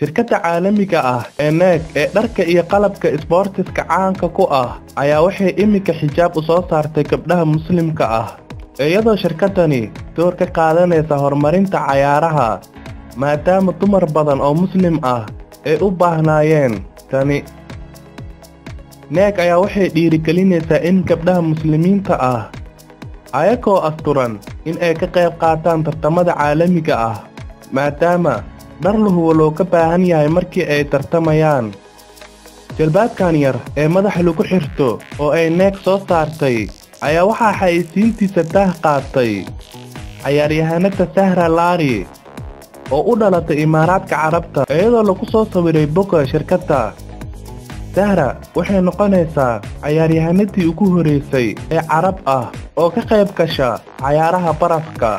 shirkadda caalamiga ah ee NEC ee dharka iyo qalabka isboortiska caanka ku ah ayaa waxay imika xijaab u soo saartay gabdhaha muslimka ah iyadoo shirkaddani door ka qaadanaysa horumarinta cayaaraha maadaama dumar badan oo muslim ah ay u baahnaayeen tani. NEC ayaa waxay dhiirigelinaysaa in gabdhaha muslimiinta ah ayagoo asturan in ay ka qayb qaataan tartamada caalamiga ah maadaama dhar lahuwa loo ka baahan yahay markii ay tartamayaan. Jalbaabkan yar ee madaxa lagu xirto oo ay NEC soo saartay ayaa waxaa xayeysiintiisa daah qaatay cayaaryahanada Sahra Lari oo u dhalatay Imaaraadka Carabta iyadoo lagu soo sawiray bogga shirkadda. Sahra waxay noqonaysaa cayaaryahanadii ugu horeysay ee Carab ah oo ka qayb gasha cayaaraha barafka.